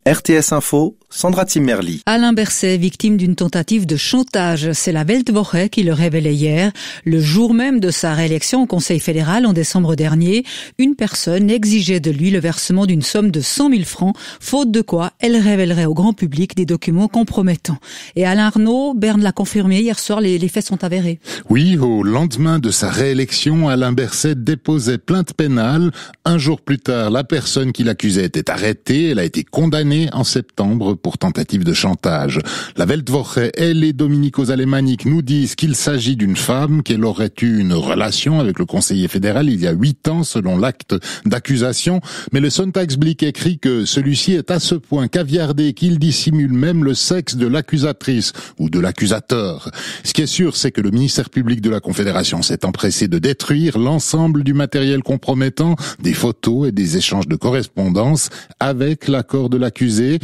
RTS Info, Sandra Timmerli. Alain Berset, victime d'une tentative de chantage. C'est la Weltwoche qui le révélait hier. Le jour même de sa réélection au Conseil fédéral en décembre dernier, une personne exigeait de lui le versement d'une somme de 100 000 francs, faute de quoi elle révélerait au grand public des documents compromettants. Et Alain Arnaud, Berne l'a confirmé hier soir, les faits sont avérés. Oui, au lendemain de sa réélection, Alain Berset déposait plainte pénale. Un jour plus tard, la personne qui l'accusait était arrêtée. Elle a été condamnée en septembre pour tentative de chantage. La Weltwoche et les Dominicos alémaniques nous disent qu'il s'agit d'une femme, qu'elle aurait eu une relation avec le conseiller fédéral il y a 8 ans selon l'acte d'accusation. Mais le Sonntagsblick écrit que celui-ci est à ce point caviardé qu'il dissimule même le sexe de l'accusatrice ou de l'accusateur. Ce qui est sûr, c'est que le ministère public de la Confédération s'est empressé de détruire l'ensemble du matériel compromettant, des photos et des échanges de correspondance avec l'accord de l'accusé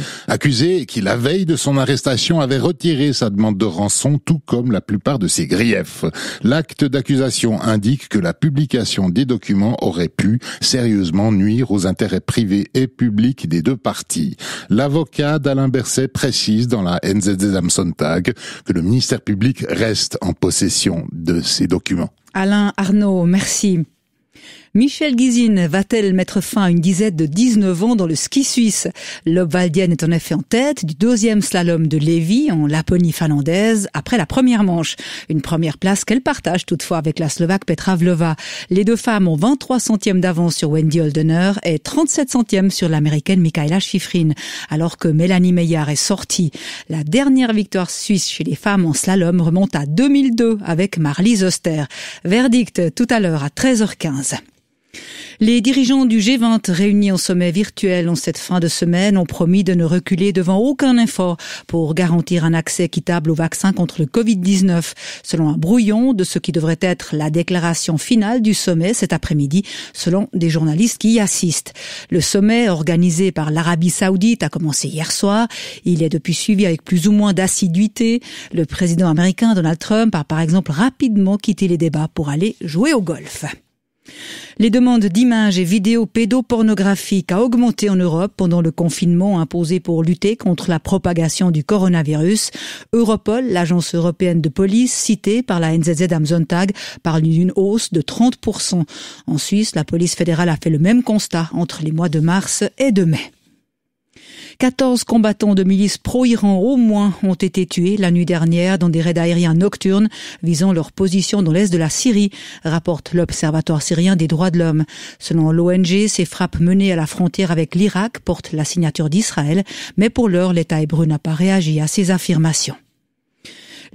qui la veille de son arrestation avait retiré sa demande de rançon, tout comme la plupart de ses griefs. L'acte d'accusation indique que la publication des documents aurait pu sérieusement nuire aux intérêts privés et publics des deux parties. L'avocat d'Alain Berset précise dans la NZZ am Sonntag que le ministère public reste en possession de ces documents. Alain Arnaud, merci. Michèle Guizine va-t-elle mettre fin à une disette de 19 ans dans le ski suisse? L'Obvaldienne est en effet en tête du 2e slalom de Lévis en Laponie finlandaise après la première manche. Une première place qu'elle partage toutefois avec la Slovaque Petra Vlhova. Les deux femmes ont 23 centièmes d'avance sur Wendy Holdener et 37 centièmes sur l'américaine Michaela Schifrin. Alors que Mélanie Meillard est sortie. La dernière victoire suisse chez les femmes en slalom remonte à 2002 avec Marlies Oster. Verdict tout à l'heure à 13h15. Les dirigeants du G20 réunis en sommet virtuel en cette fin de semaine ont promis de ne reculer devant aucun effort pour garantir un accès équitable au vaccin contre le Covid-19, selon un brouillon de ce qui devrait être la déclaration finale du sommet cet après-midi, selon des journalistes qui y assistent. Le sommet, organisé par l'Arabie Saoudite, a commencé hier soir. Il est depuis suivi avec plus ou moins d'assiduité. Le président américain Donald Trump a par exemple rapidement quitté les débats pour aller jouer au golf. Les demandes d'images et vidéos pédopornographiques a augmenté en Europe pendant le confinement imposé pour lutter contre la propagation du coronavirus. Europol, l'agence européenne de police, citée par la NZZ am Sonntag, parle d'une hausse de 30%. En Suisse, la police fédérale a fait le même constat entre les mois de mars et de mai. 14 combattants de milices pro-Iran au moins ont été tués la nuit dernière dans des raids aériens nocturnes visant leur position dans l'est de la Syrie, rapporte l'Observatoire syrien des droits de l'homme. Selon l'ONG, ces frappes menées à la frontière avec l'Irak portent la signature d'Israël, mais pour l'heure, l'État hébreu n'a pas réagi à ces affirmations.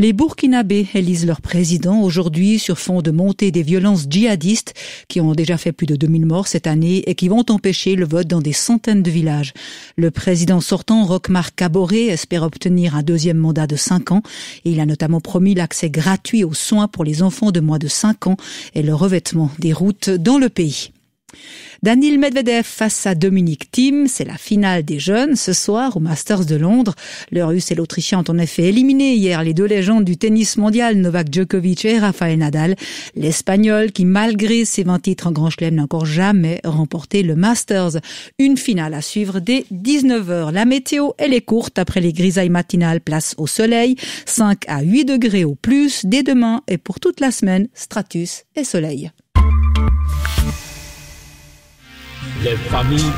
Les Burkinabés élisent leur président aujourd'hui sur fond de montée des violences djihadistes qui ont déjà fait plus de 2000 morts cette année et qui vont empêcher le vote dans des centaines de villages. Le président sortant, Roch-Marc Kaboré, espère obtenir un deuxième mandat de 5 ans et il a notamment promis l'accès gratuit aux soins pour les enfants de moins de 5 ans et le revêtement des routes dans le pays. Daniil Medvedev face à Dominic Thiem, c'est la finale des jeunes ce soir au Masters de Londres. Le Russe et l'Autrichien ont en effet éliminé hier les deux légendes du tennis mondial, Novak Djokovic et Rafael Nadal. L'Espagnol qui, malgré ses 20 titres en Grand Chelem, n'a encore jamais remporté le Masters. Une finale à suivre dès 19h. La météo, elle est courte après les grisailles matinales, place au soleil. 5 à 8 degrés au plus dès demain et pour toute la semaine, stratus et soleil. Les familles